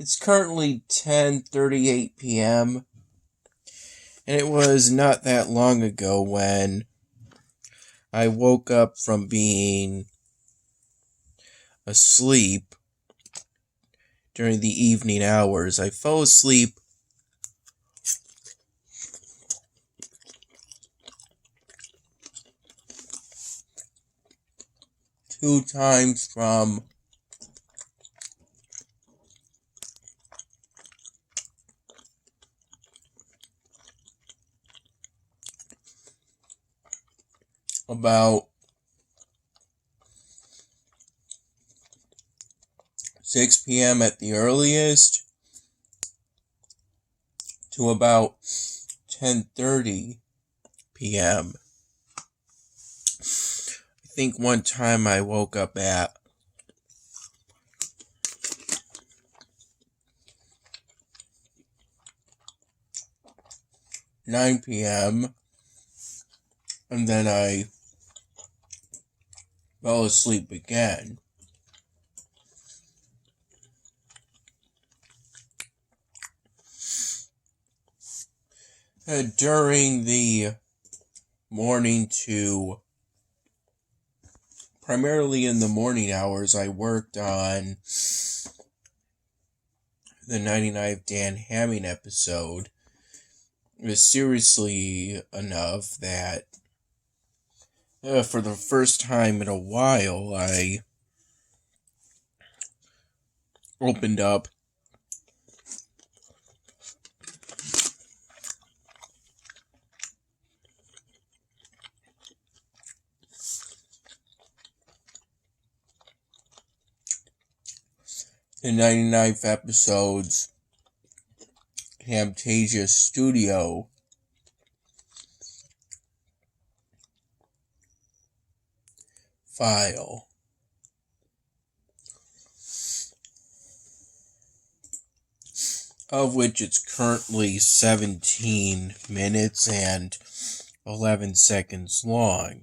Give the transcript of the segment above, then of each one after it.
It's currently 10:38 p.m. and it was not that long ago when I woke up from being asleep during the evening hours. I fell asleep two times from about 6 p.m. at the earliest to about 10:30 p.m. I think one time I woke up at 9 p.m. and then I fell asleep again. During the morning to primarily in the morning hours, I worked on the 99th Dan Hamming episode. It was seriously enough that for the first time in a while, I opened up the 99th episode's Camtasia Studio file. Of which it's currently 17 minutes and 11 seconds long.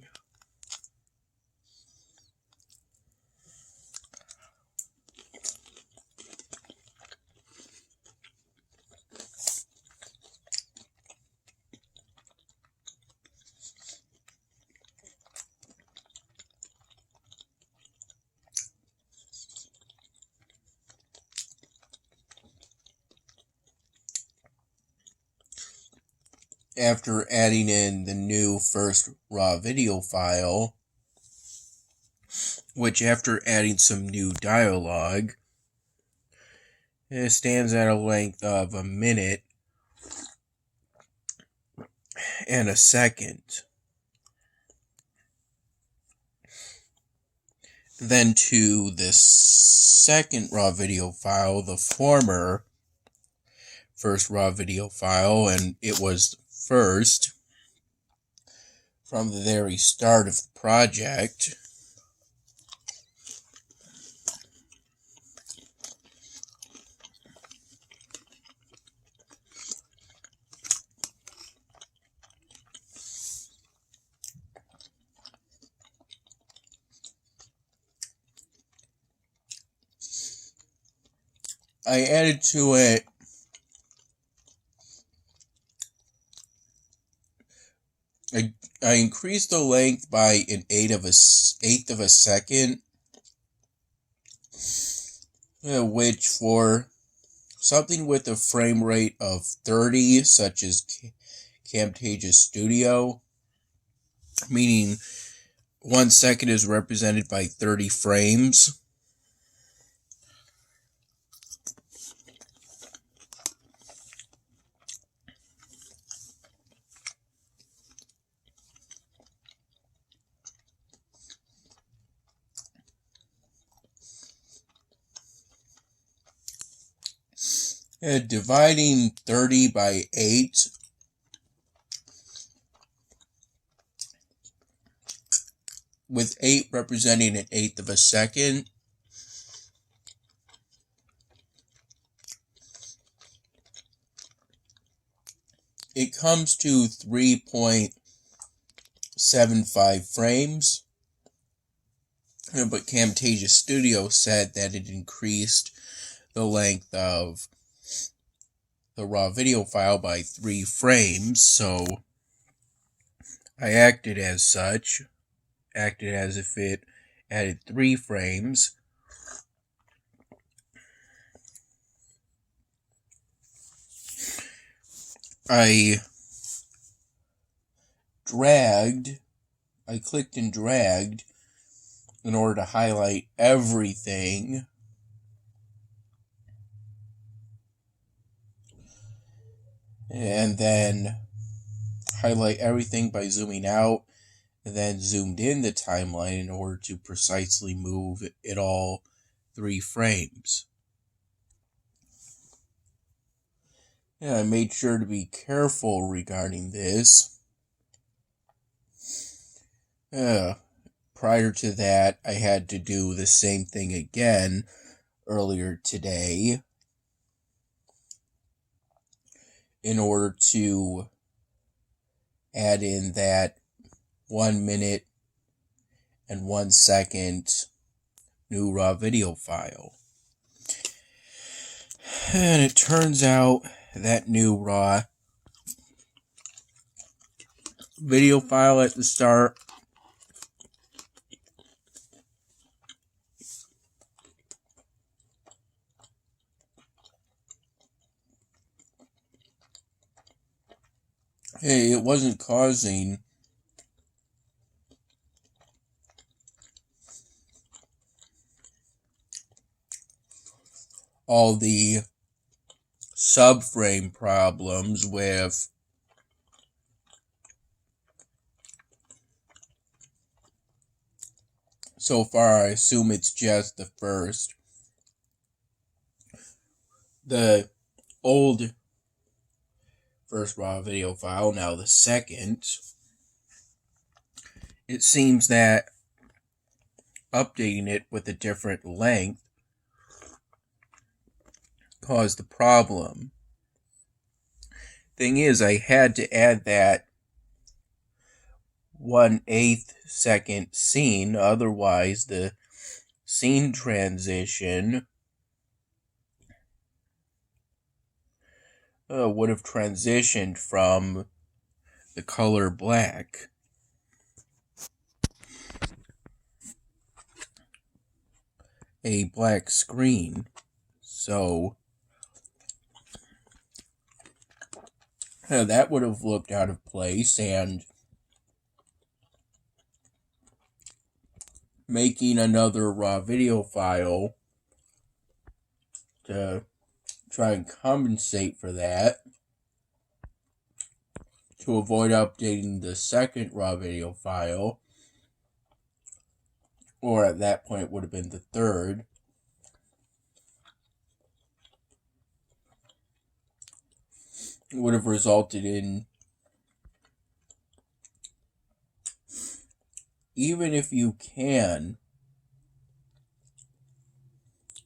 After adding in the new first raw video file, which after adding some new dialogue, it stands at a length of 1 minute and a second. Then to the second raw video file, the former first raw video file, and it was first from the very start of the project. I added to it I increased the length by an eighth of a second, which for something with a frame rate of 30, such as Camtasia Studio, meaning 1 second is represented by 30 frames. Dividing 30 by 8 with 8 representing an eighth of a second, it comes to 3.75 frames. But Camtasia Studio said that it increased the length of the raw video file by 3 frames, so I acted as such, acted as if it added 3 frames. I clicked and dragged in order to highlight everything. And then highlight everything by zooming out, and then zoomed in the timeline in order to precisely move it all 3 frames. Yeah, I made sure to be careful regarding this. Prior to that, I had to do the same thing again earlier today in order to add in that 1 minute and 1 second new raw video file. And it turns out that new raw video file at the start it wasn't causing all the subframe problems with so far. I assume it's just the first. The old first raw video file, now the second. It seems that updating it with a different length caused the problem. Thing is, I had to add that 1/8 second scene, otherwise the scene transition would have transitioned from the color black. A black screen. So that would have looked out of place, and making another raw video file to try and compensate for that, to avoid updating the second raw video file, or at that point would have been the third. Would have resulted in, even if you can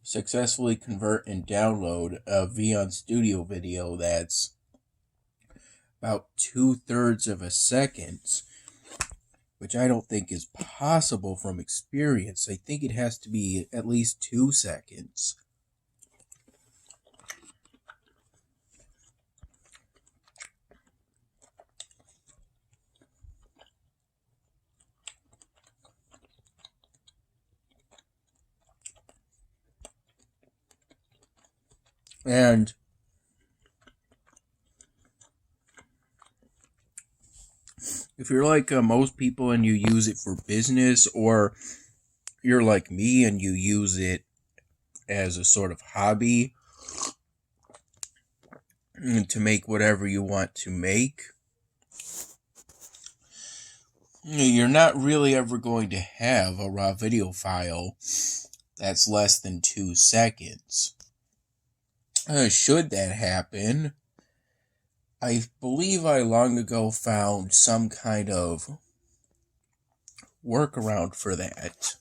successfully convert and download a Vion Studio video that's about 2/3 of a second, which I don't think is possible from experience. I think it has to be at least 2 seconds. And if you're like most people and you use it for business, or you're like me and you use it as a sort of hobby to make whatever you want to make, you're not really ever going to have a raw video file that's less than 2 seconds. Should that happen, I believe I long ago found some kind of workaround for that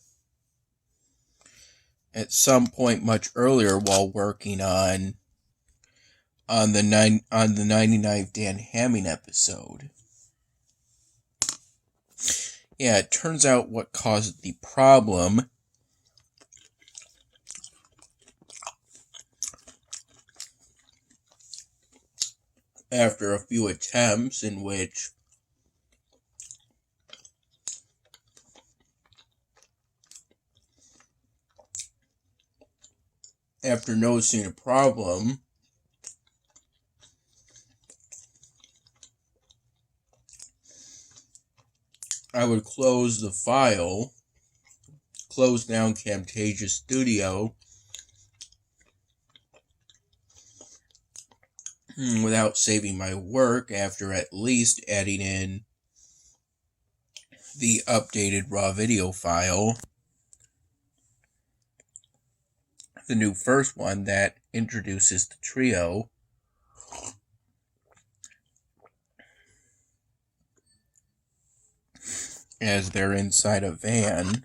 at some point much earlier while working on the 99th Dan Hamming episode. Yeah, it turns out what caused the problem after a few attempts in which after noticing a problem, I would close the file, close down Camtasia Studio without saving my work after at least adding in the updated raw video file, the new first one that introduces the trio, as they're inside a van.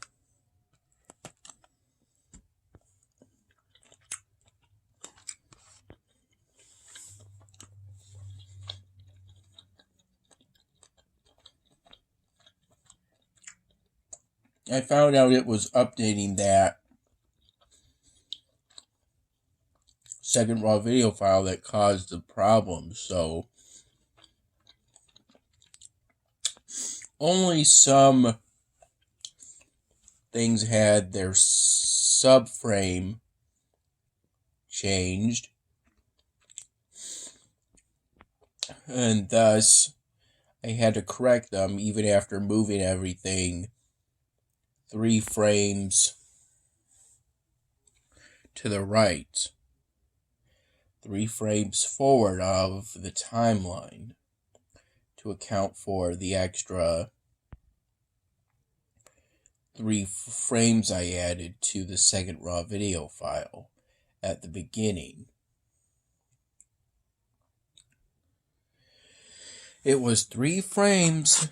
I found out it was updating that second raw video file that caused the problem, so only some things had their subframe changed, and thus I had to correct them even after moving everything 3 frames to the right, 3 frames forward of the timeline, to account for the extra 3 frames I added to the second raw video file at the beginning. It was 3 frames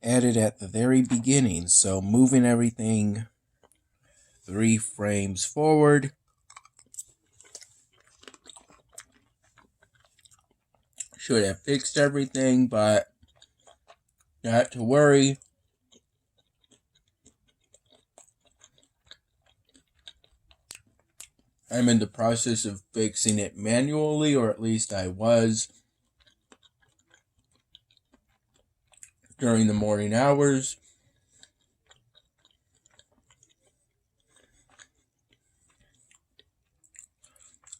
added at the very beginning, so moving everything 3 frames forward should have fixed everything, but not to worry. I'm in the process of fixing it manually, or at least I was during the morning hours.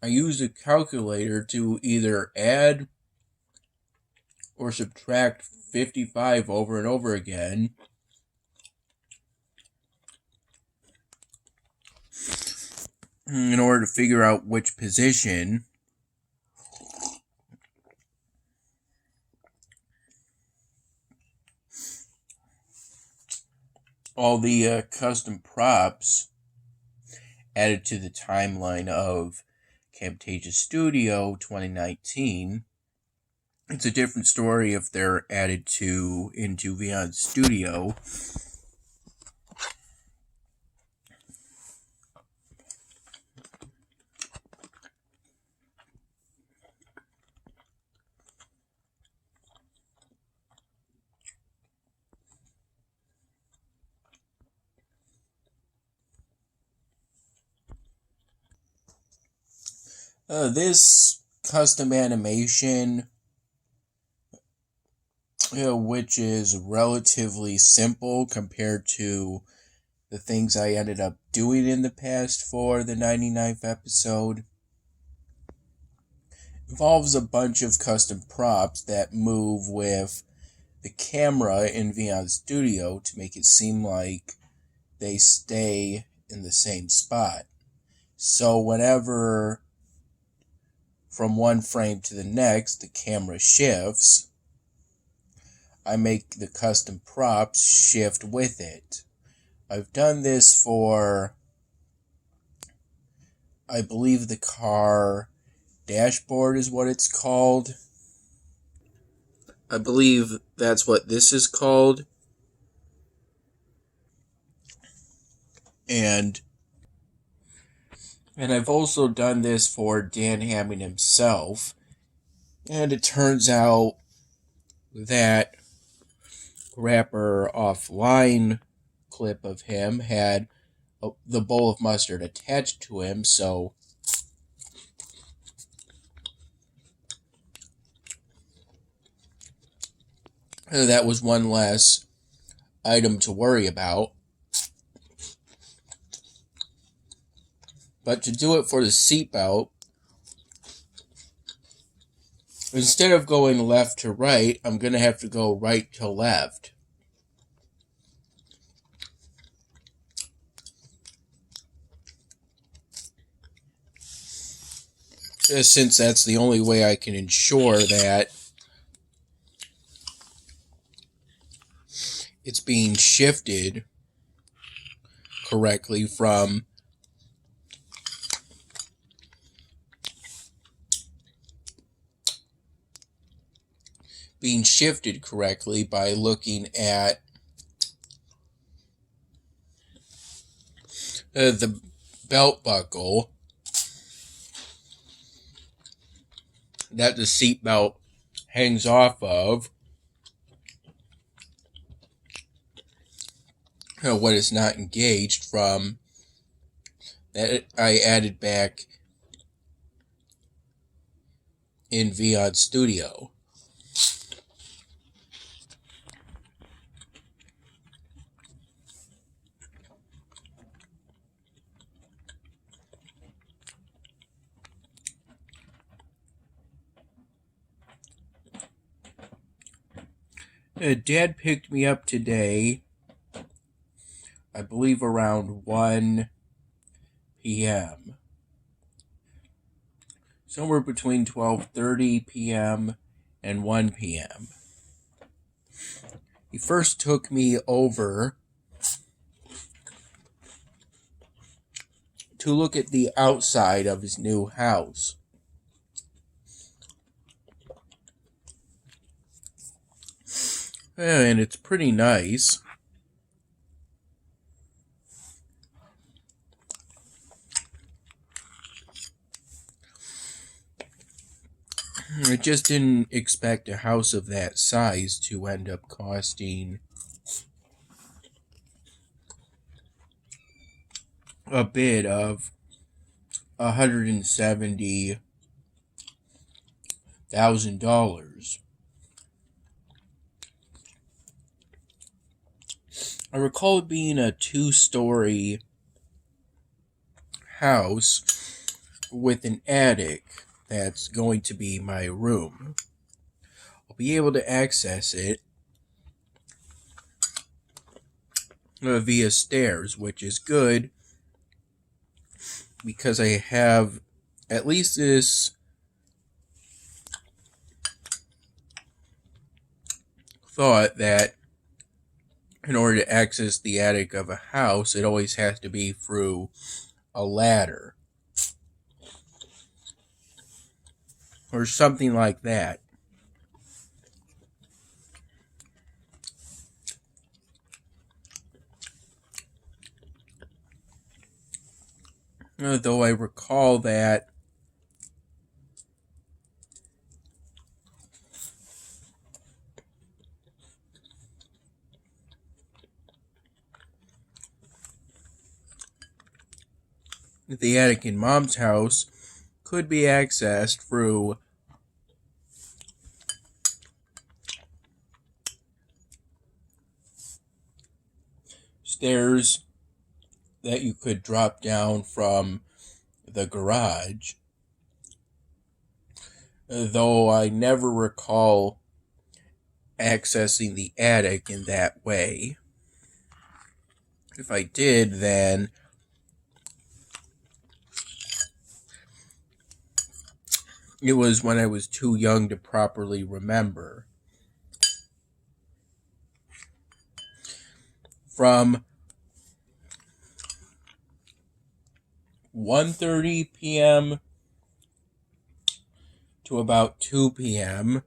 I used a calculator to either add or subtract 55 over and over again in order to figure out which position all the custom props added to the timeline of Camtasia Studio 2019. It's a different story if they're added into Beyond Studio. This custom animation, which is relatively simple compared to the things I ended up doing in the past for the 99th episode, involves a bunch of custom props that move with the camera in Beyond Studio to make it seem like they stay in the same spot. So whenever from one frame to the next the camera shifts, I make the custom props shift with it. I've done this for, I believe, the car dashboard is what it's called. I believe that's what this is called. And I've also done this for Dan Hammond himself. And it turns out that Rapper Offline clip of him had the bowl of mustard attached to him, so That was one less item to worry about. But to do it for the seatbelt, instead of going left to right, I'm going to have to go right to left. Since that's the only way I can ensure that it's being shifted correctly from by looking at the belt buckle that the seatbelt hangs off of, what is not engaged from that I added back in VOD Studio. Dad picked me up today, I believe around 1 p.m. Somewhere between 12:30 p.m. and 1 p.m. He first took me over to look at the outside of his new house. And it's pretty nice. I just didn't expect a house of that size to end up costing a bid of $170,000. I recall it being a 2-story house with an attic that's going to be my room. I'll be able to access it via stairs, which is good because I have at least this thought that in order to access the attic of a house, it always has to be through a ladder or something like that. Though I recall that the attic in Mom's house could be accessed through stairs that you could drop down from the garage, though I never recall accessing the attic in that way. If I did, then it was when I was too young to properly remember. From 1:30 p.m. to about 2 p.m.,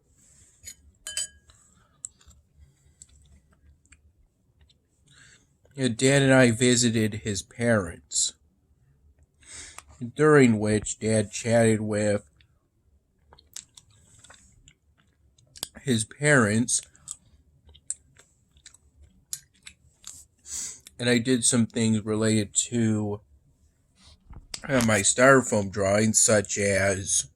Dad and I visited his parents, during which Dad chatted with his parents, and I did some things related to my styrofoam drawings, such as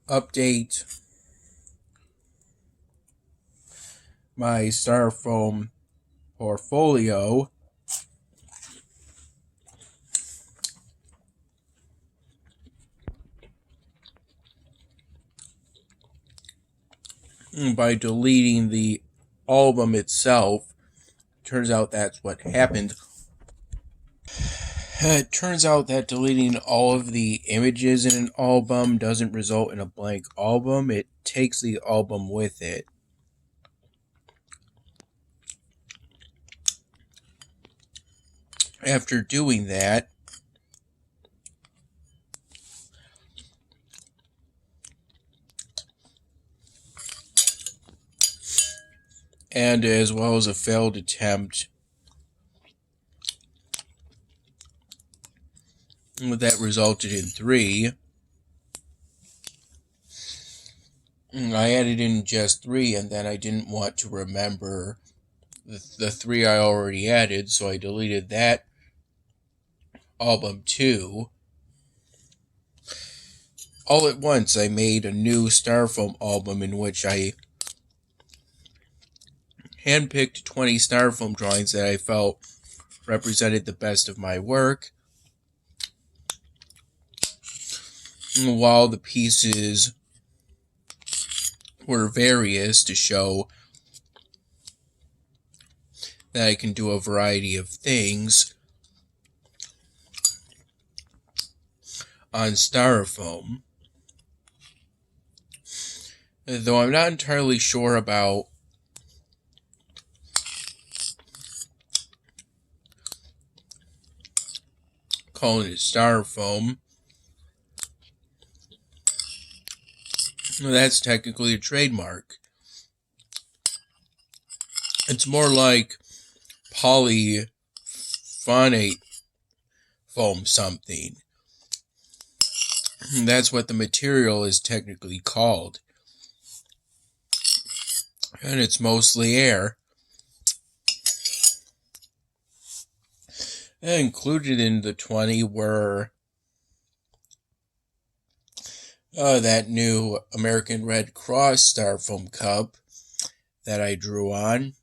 update my styrofoam portfolio by deleting the album itself. Turns out that's what happened. It turns out that deleting all of the images in an album doesn't result in a blank album. It takes the album with it. After doing that, and as well as a failed attempt that resulted in 3, I added in just 3, and then I didn't want to remember the 3 I already added, so I deleted that album too. All at once, I made a new styrofoam album in which I handpicked 20 styrofoam drawings that I felt represented the best of my work, while the pieces were various to show that I can do a variety of things on styrofoam. Though I'm not entirely sure about calling it styrofoam. That's technically a trademark. It's more like polyphonate foam something. That's what the material is technically called. And it's mostly air. And included in the 20 were that new American Red Cross styrofoam cup that I drew on.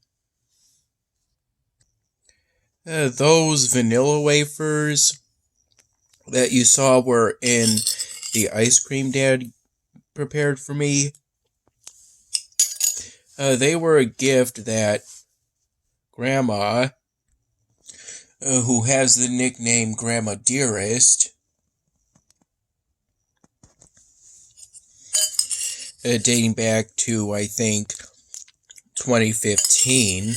Those vanilla wafers that you saw were in the ice cream Dad prepared for me. They were a gift that Grandma, who has the nickname Grandma Dearest, dating back to, I think, 2015.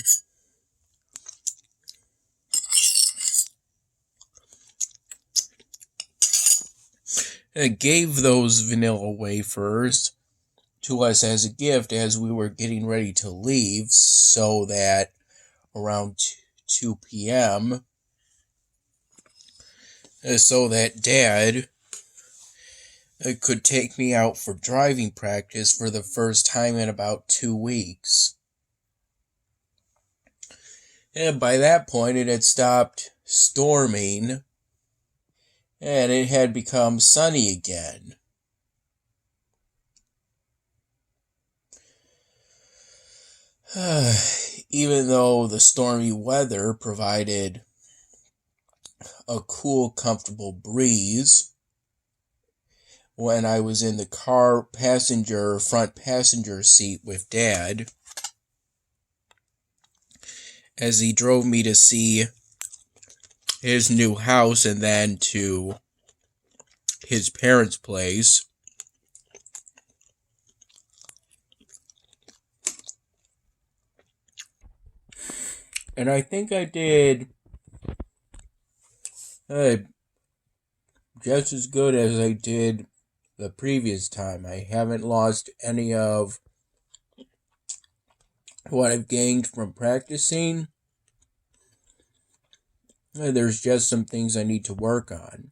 Gave those vanilla wafers to us as a gift as we were getting ready to leave, so that around 2 p.m., so that Dad could take me out for driving practice for the first time in about 2 weeks. And by that point, it had stopped storming, and it had become sunny again. Even though the stormy weather provided a cool, comfortable breeze when I was in the car front passenger seat with Dad, as he drove me to see his new house and then to his parents' place. And I think I did just as good as I did the previous time. I haven't lost any of what I've gained from practicing. There's just some things I need to work on.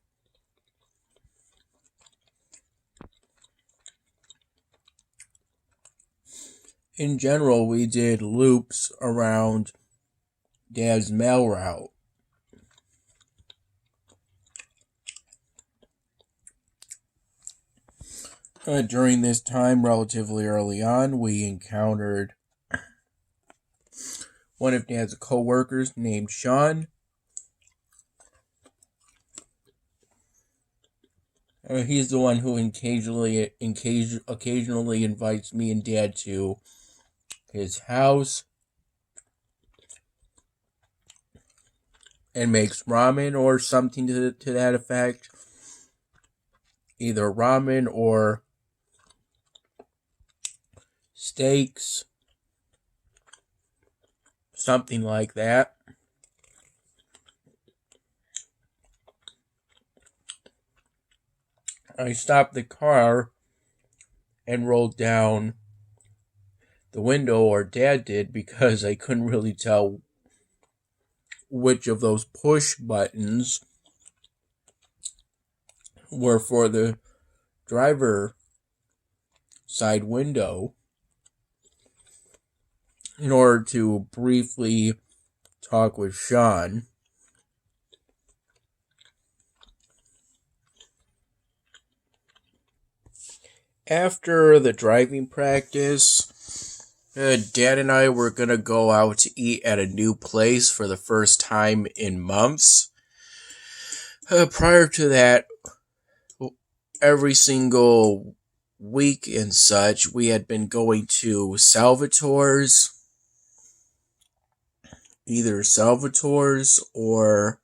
In general, we did loops around Dad's mail route. During this time, relatively early on, we encountered one of Dad's co-workers named Sean. He's the one who occasionally invites me and Dad to his house and makes ramen or something to that effect. Either ramen or steaks, something like that. I stopped the car and rolled down the window, or Dad did, because I couldn't really tell which of those push buttons were for the driver side window, in order to briefly talk with Sean. After the driving practice, Dad and I were going to go out to eat at a new place for the first time in months. Prior to that, every single week and such, we had been going to Salvatore's. Either Salvatore's or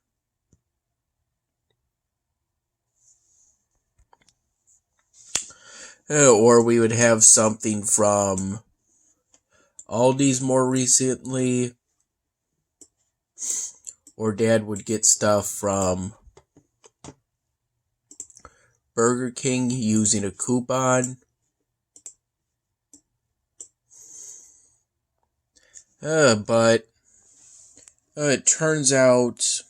we would have something from Aldi's more recently, or Dad would get stuff from Burger King using a coupon. But it turns out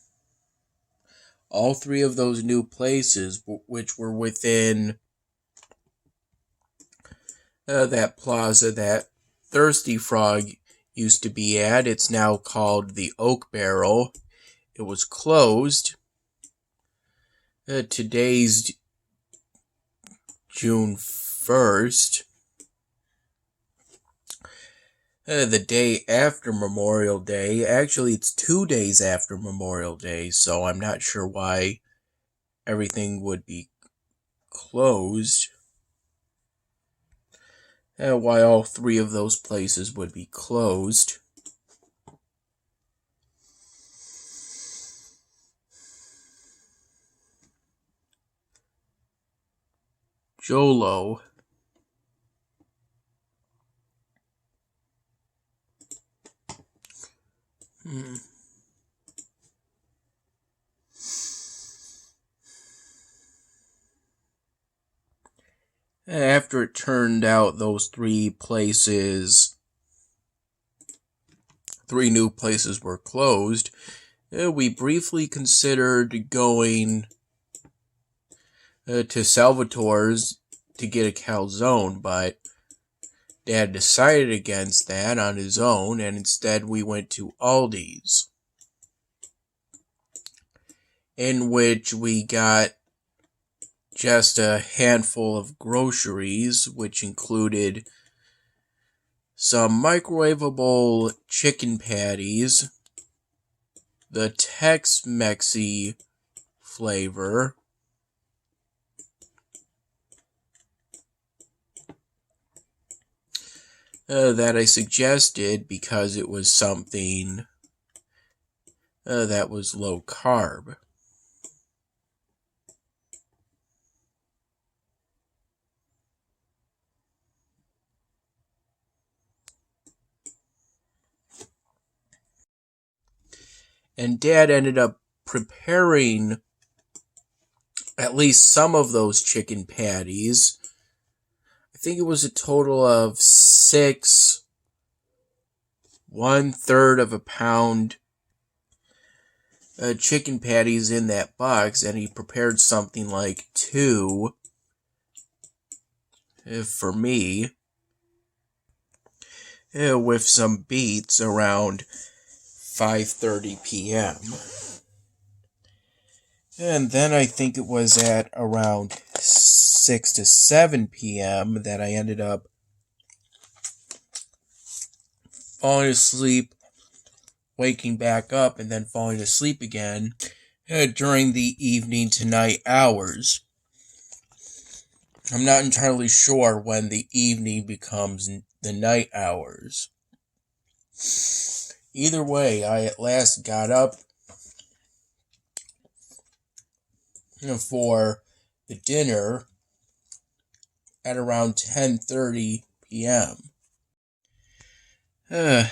all three of those new places, which were within that plaza that Thirsty Frog used to be at, it's now called the Oak Barrel. It was closed. Today's June 1st. The day after Memorial Day. Actually, it's 2 days after Memorial Day, so I'm not sure why everything would be closed. Why all three of those places would be closed. Jolo. After it turned out those three new places were closed, we briefly considered going to Salvatore's to get a calzone, but Dad decided against that on his own, and instead we went to Aldi's, in which we got just a handful of groceries, which included some microwavable chicken patties, the Tex-Mexy flavor, that I suggested because it was something that was low carb. And Dad ended up preparing at least some of those chicken patties. I think it was a total of 6, 1/3 of a pound chicken patties in that box, and he prepared something like 2 for me, with some beets around 5:30 p.m. And then I think it was at around 6 to 7 p.m. that I ended up falling asleep, waking back up, and then falling asleep again during the evening to night hours. I'm not entirely sure when the evening becomes the night hours. Either way, I at last got up for the dinner at around 10:30 p.m. I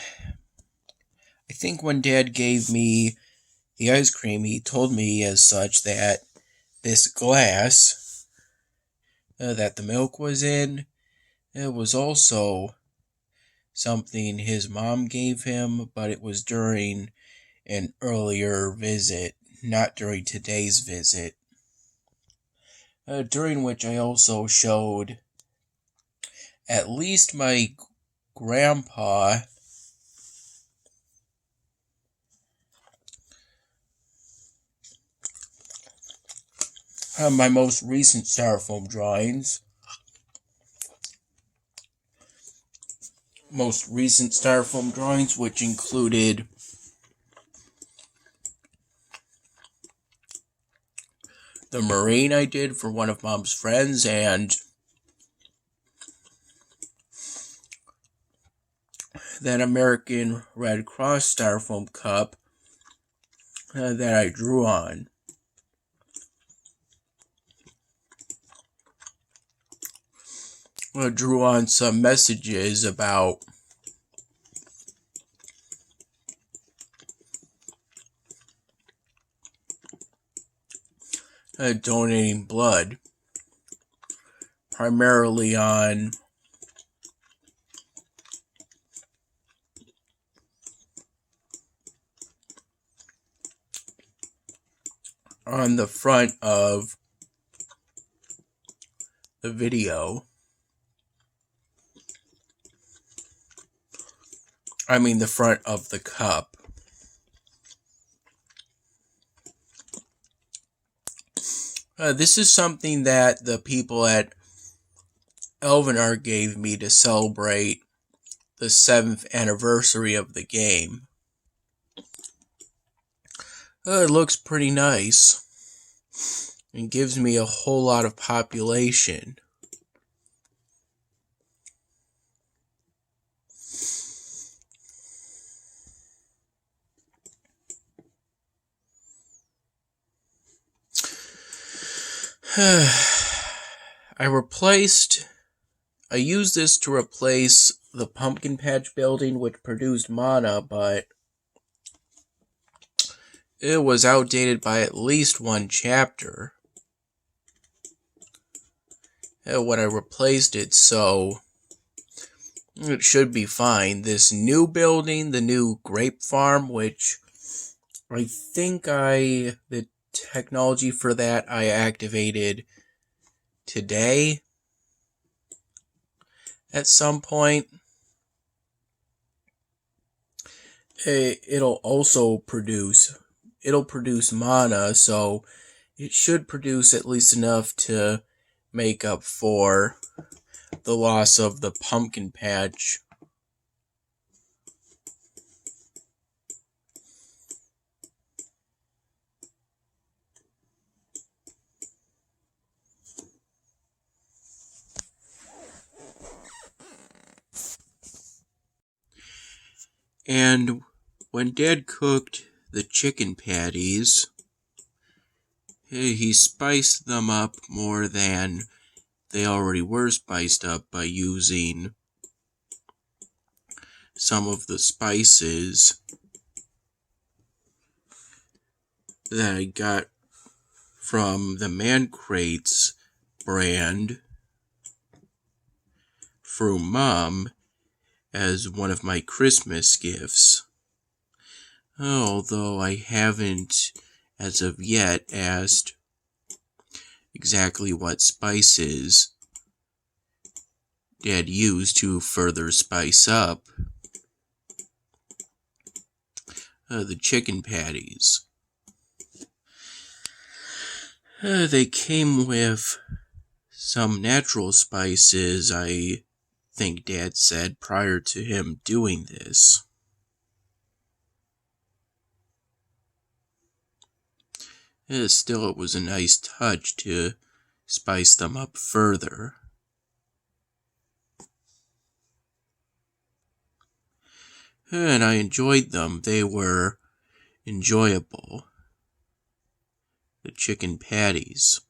think when Dad gave me the ice cream, he told me as such that this glass that the milk was in, it was also something his mom gave him, but it was during an earlier visit, not during today's visit. During which I also showed at least my grandpa my most recent styrofoam drawings. Which included the Marine I did for one of Mom's friends, and that American Red Cross styrofoam cup that I drew on. I drew on some messages about donating blood, primarily on the front of the video. I mean the front of the cup. This is something that the people at Elvenar gave me to celebrate the 7th anniversary of the game. It looks pretty nice. It gives me a whole lot of population. I used this to replace the Pumpkin Patch building, which produced mana, but it was outdated by at least one chapter when I replaced it, so it should be fine. This new building, the new grape farm, which I think the technology for that I activated today at some point. It'll produce mana, so it should produce at least enough to make up for the loss of the pumpkin patch. And when Dad cooked the chicken patties, he spiced them up more than they already were spiced up by using some of the spices that I got from the Man Crates brand from Mom as one of my Christmas gifts. Although I haven't, as of yet, asked exactly what spices Dad used to further spice up the chicken patties. They came with some natural spices, I think Dad said, prior to him doing this. Still, it was a nice touch to spice them up further. And I enjoyed them. They were enjoyable. The chicken patties.